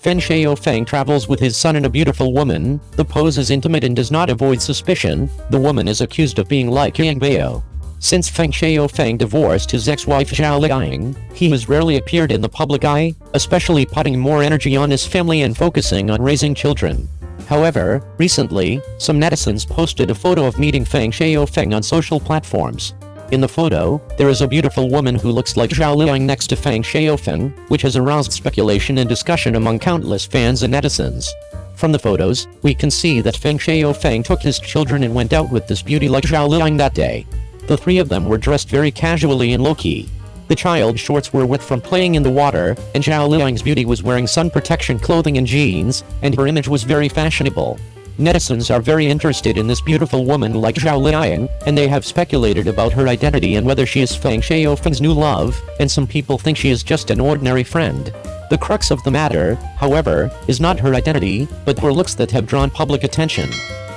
Feng Shaofeng travels with his son and a beautiful woman. The pose is intimate and does not avoid suspicion. The woman is accused of being like Yingbao. Since Feng Shaofeng divorced his ex-wife Zhao Liying, he has rarely appeared in the public eye, especially putting more energy on his family and focusing on raising children. However, recently, some netizens posted a photo of meeting Feng Shaofeng on social platforms. In the photo, there is a beautiful woman who looks like Zhao Liying next to Feng Shaofeng, which has aroused speculation and discussion among countless fans and netizens. From the photos, we can see that Feng Shaofeng took his children and went out with this beauty like Zhao Liying that day. The three of them were dressed very casually and low-key. The child's shorts were wet from playing in the water, and Zhao Liying's beauty was wearing sun protection clothing and jeans, and her image was very fashionable. Netizens are very interested in this beautiful woman like Zhao Liying, and they have speculated about her identity and whether she is Feng Shaofeng's new love, and some people think she is just an ordinary friend. The crux of the matter, however, is not her identity, but her looks that have drawn public attention.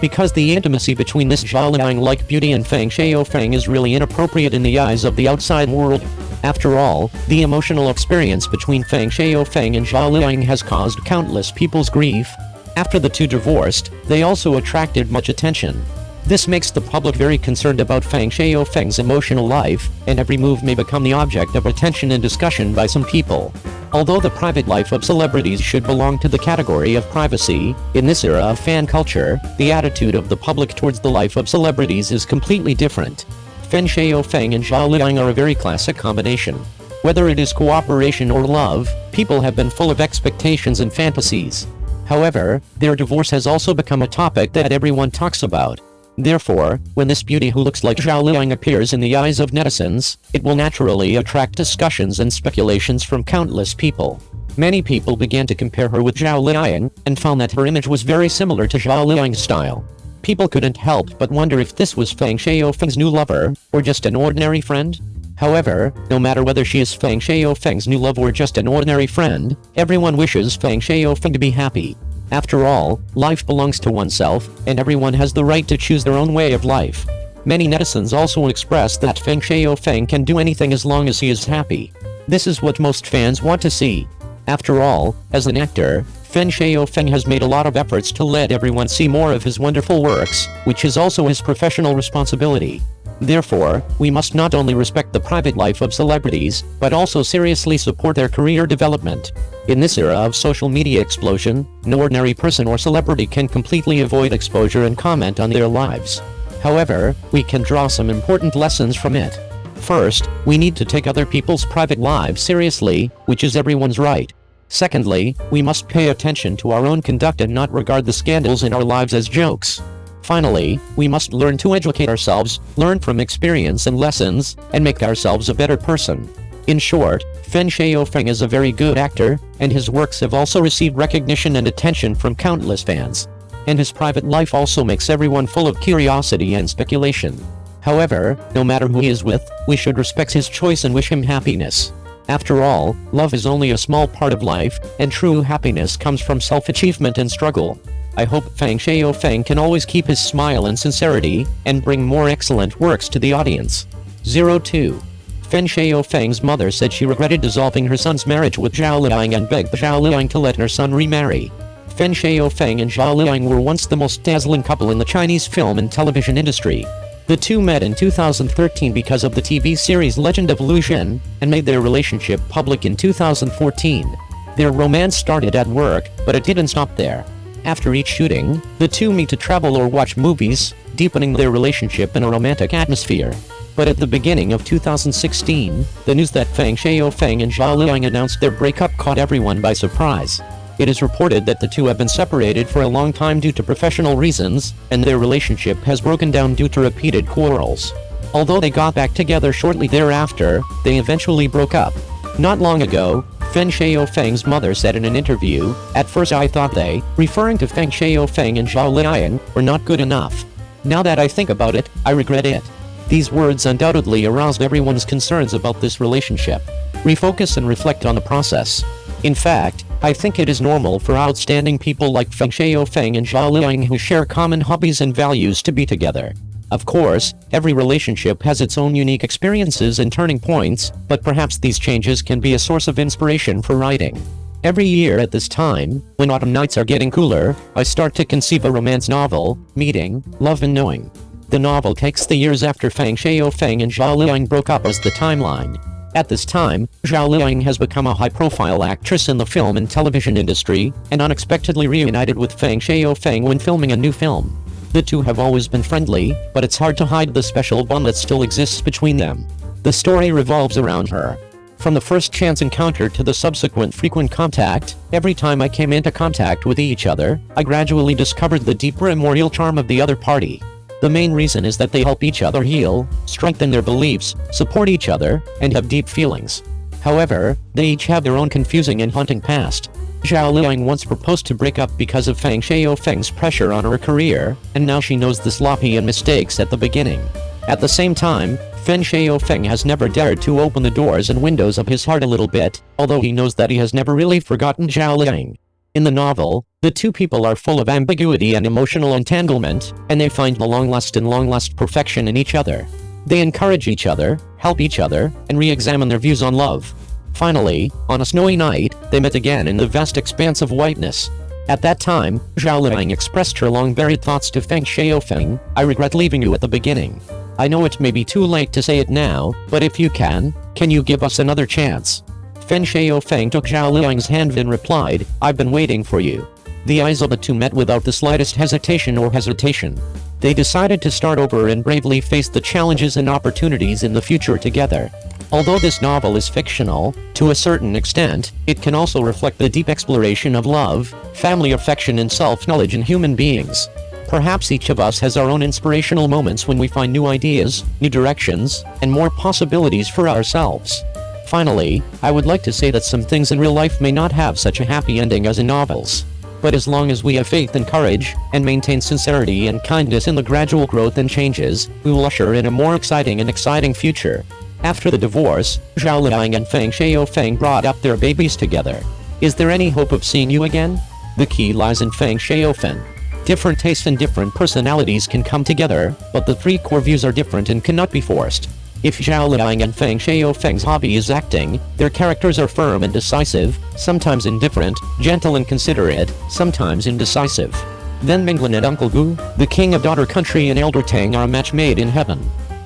Because the intimacy between this Zhao Liying-like beauty and Feng Shaofeng is really inappropriate in the eyes of the outside world. After all, the emotional experience between Feng Shaofeng and Zhao Liying has caused countless people's grief. After the two divorced, they also attracted much attention. This makes the public very concerned about Feng Shaofeng's emotional life, and every move may become the object of attention and discussion by some people. Although the private life of celebrities should belong to the category of privacy, in this era of fan culture, the attitude of the public towards the life of celebrities is completely different. Feng Shaofeng and Zhao Liying are a very classic combination. Whether it is cooperation or love, people have been full of expectations and fantasies. However, their divorce has also become a topic that everyone talks about. Therefore, when this beauty who looks like Zhao Liying appears in the eyes of netizens, it will naturally attract discussions and speculations from countless people. Many people began to compare her with Zhao Liying, and found that her image was very similar to Zhao Liying's style. People couldn't help but wonder if this was Feng Shaofeng's new lover, or just an ordinary friend. However, no matter whether she is Feng Shaofeng's new love or just an ordinary friend, everyone wishes Feng Shaofeng to be happy. After all, life belongs to oneself, and everyone has the right to choose their own way of life. Many netizens also express that Feng Shaofeng can do anything as long as he is happy. This is what most fans want to see. After all, as an actor, Feng Shaofeng has made a lot of efforts to let everyone see more of his wonderful works, which is also his professional responsibility. Therefore, we must not only respect the private life of celebrities, but also seriously support their career development. In this era of social media explosion, no ordinary person or celebrity can completely avoid exposure and comment on their lives. However, we can draw some important lessons from it. First, we need to take other people's private lives seriously, which is everyone's right. Secondly, we must pay attention to our own conduct and not regard the scandals in our lives as jokes. Finally, we must learn to educate ourselves, learn from experience and lessons, and make ourselves a better person. In short, Feng Shaofeng is a very good actor, and his works have also received recognition and attention from countless fans. And his private life also makes everyone full of curiosity and speculation. However, no matter who he is with, we should respect his choice and wish him happiness. After all, love is only a small part of life, and true happiness comes from self-achievement and struggle. I hope Feng Shaofeng can always keep his smile and sincerity, and bring more excellent works to the audience. 02. Feng Shaofeng's mother said she regretted dissolving her son's marriage with Zhao Liying and begged Zhao Liying to let her son remarry. Feng Shaofeng and Zhao Liying were once the most dazzling couple in the Chinese film and television industry. The two met in 2013 because of the TV series Legend of Lu Zhen, and made their relationship public in 2014. Their romance started at work, but it didn't stop there. After each shooting, the two meet to travel or watch movies, deepening their relationship in a romantic atmosphere. But at the beginning of 2016, the news that Feng Shaofeng and Zhao Liying announced their breakup caught everyone by surprise. It is reported that the two have been separated for a long time due to professional reasons, and their relationship has broken down due to repeated quarrels. Although they got back together shortly thereafter, they eventually broke up. Not long ago, Feng Shaofeng's mother said in an interview, "At first I thought they," referring to Feng Shaofeng and Zhao Liying, "were not good enough. Now that I think about it, I regret it." These words undoubtedly aroused everyone's concerns about this relationship. Refocus and reflect on the process. In fact, I think it is normal for outstanding people like Feng Shaofeng and Zhao Liying who share common hobbies and values to be together. Of course, every relationship has its own unique experiences and turning points, but perhaps these changes can be a source of inspiration for writing. Every year at this time, when autumn nights are getting cooler, I start to conceive a romance novel, Meeting, Love and Knowing. The novel takes the years after Feng Shaofeng and Zhao Liying broke up as the timeline. At this time, Zhao Liying has become a high-profile actress in the film and television industry, and unexpectedly reunited with Feng Shaofeng when filming a new film. The two have always been friendly, but it's hard to hide the special bond that still exists between them. The story revolves around her. From the first chance encounter to the subsequent frequent contact, every time I came into contact with each other, I gradually discovered the deeper and more real charm of the other party. The main reason is that they help each other heal, strengthen their beliefs, support each other, and have deep feelings. However, they each have their own confusing and haunting past. Zhao Liying once proposed to break up because of Feng Shaofeng's pressure on her career, and now she knows the sloppy and mistakes at the beginning. At the same time, Feng Shaofeng has never dared to open the doors and windows of his heart a little bit, although he knows that he has never really forgotten Zhao Liying. In the novel, the two people are full of ambiguity and emotional entanglement, and they find the long-last perfection in each other. They encourage each other, help each other, and re-examine their views on love. Finally, on a snowy night, they met again in the vast expanse of whiteness. At that time, Zhao Liying expressed her long-buried thoughts to Feng Shaofeng, "I regret leaving you at the beginning. I know it may be too late to say it now, but if you can you give us another chance?" Feng Shaofeng took Zhao Liying's hand and replied, "I've been waiting for you." The eyes of the two met without the slightest hesitation. They decided to start over and bravely face the challenges and opportunities in the future together. Although this novel is fictional, to a certain extent, it can also reflect the deep exploration of love, family affection and self-knowledge in human beings. Perhaps each of us has our own inspirational moments when we find new ideas, new directions, and more possibilities for ourselves. Finally, I would like to say that some things in real life may not have such a happy ending as in novels. But as long as we have faith and courage, and maintain sincerity and kindness in the gradual growth and changes, we will usher in a more exciting future. After the divorce, Zhao Liying and Feng Shaofeng brought up their babies together. Is there any hope of seeing you again? The key lies in Feng Shaofeng. Different tastes and different personalities can come together, but the three core views are different and cannot be forced. If Zhao Liying and Feng Shaofeng's hobby is acting, their characters are firm and decisive, sometimes indifferent, gentle and considerate, sometimes indecisive. Then Minglan and Uncle Gu, the king of daughter country and Elder Tang, are a match made in heaven.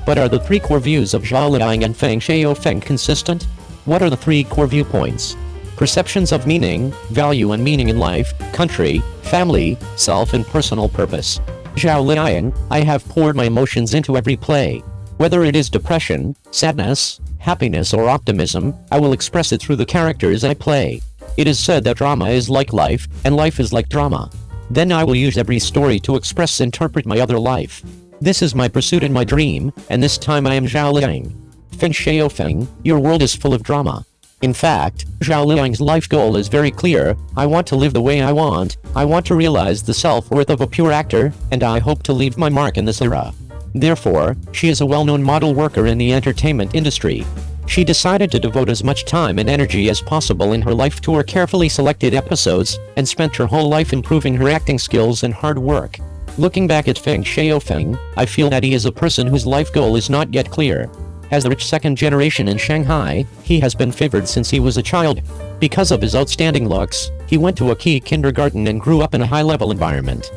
But are the three core views of Zhao Liying and Feng Shaofeng consistent? What are the three core viewpoints? Perceptions of meaning, value and meaning in life, country, family, self and personal purpose. Zhao Liying, I have poured my emotions into every play. Whether it is depression, sadness, happiness or optimism, I will express it through the characters I play. It is said that drama is like life, and life is like drama. Then I will use every story to interpret my other life. This is my pursuit and my dream, and this time I am Zhao Liying. Feng Shaofeng, your world is full of drama. In fact, Zhao Liying's life goal is very clear. I want to live the way I want to realize the self-worth of a pure actor, and I hope to leave my mark in this era. Therefore, she is a well-known model worker in the entertainment industry. She decided to devote as much time and energy as possible in her life to her carefully selected episodes, and spent her whole life improving her acting skills and hard work. Looking back at Feng Shaofeng, I feel that he is a person whose life goal is not yet clear. As the rich second generation in Shanghai, he has been favored since he was a child. Because of his outstanding looks, he went to a key kindergarten and grew up in a high-level environment.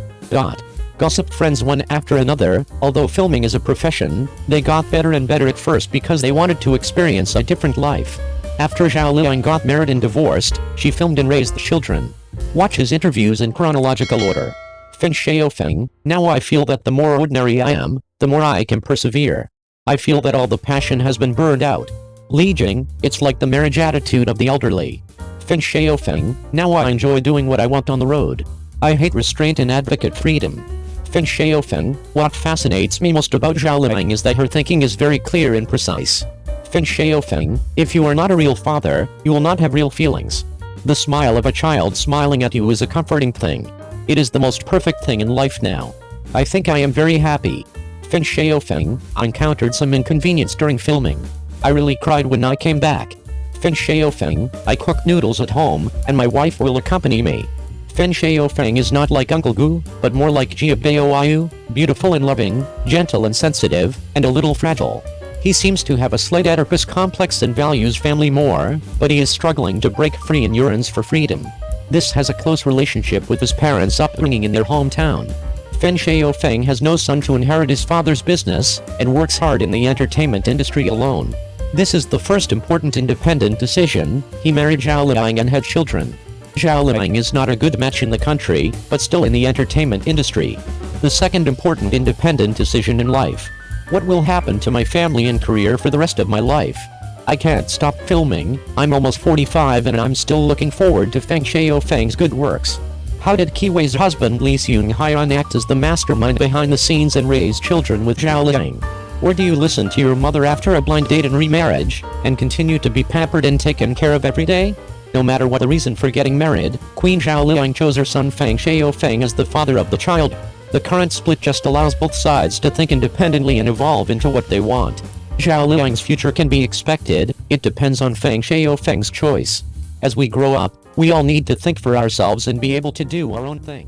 Gossiped friends one after another. Although filming is a profession, they got better and better at first because they wanted to experience a different life. After Zhao Liying got married and divorced, she filmed and raised the children. Watch his interviews in chronological order. Feng Shaofeng, now I feel that the more ordinary I am, the more I can persevere. I feel that all the passion has been burned out. Li Jing, it's like the marriage attitude of the elderly. Feng Shaofeng, now I enjoy doing what I want on the road. I hate restraint and advocate freedom. Feng Shaofeng, what fascinates me most about Zhao Liying is that her thinking is very clear and precise. Feng Shaofeng, if you are not a real father, you will not have real feelings. The smile of a child smiling at you is a comforting thing. It is the most perfect thing in life now. I think I am very happy. Feng Shaofeng, I encountered some inconvenience during filming. I really cried when I came back. Feng Shaofeng, I cook noodles at home, and my wife will accompany me. Feng Shaofeng is not like Uncle Gu, but more like Yingbao, beautiful and loving, gentle and sensitive, and a little fragile. He seems to have a slight Oedipus complex and values family more, but he is struggling to break free and yearns for freedom. This has a close relationship with his parents' upbringing in their hometown. Feng Shaofeng has no son to inherit his father's business, and works hard in the entertainment industry alone. This is the first important independent decision. He married Zhao Liying and had children. Zhao Liying is not a good match in the country, but still in the entertainment industry. The second important independent decision in life. What will happen to my family and career for the rest of my life? I can't stop filming. I'm almost 45 and I'm still looking forward to Feng Shaofeng's good works. How did Kiwei's husband Li Xunghaian act as the mastermind behind the scenes and raise children with Zhao Liying? Or do you listen to your mother after a blind date and remarriage, and continue to be pampered and taken care of every day? No matter what the reason for getting married, Queen Zhao Liying chose her son Feng Shaofeng as the father of the child. The current split just allows both sides to think independently and evolve into what they want. Zhao Liying's future can be expected. It depends on Feng Shaofeng's choice. As we grow up, we all need to think for ourselves and be able to do our own thing.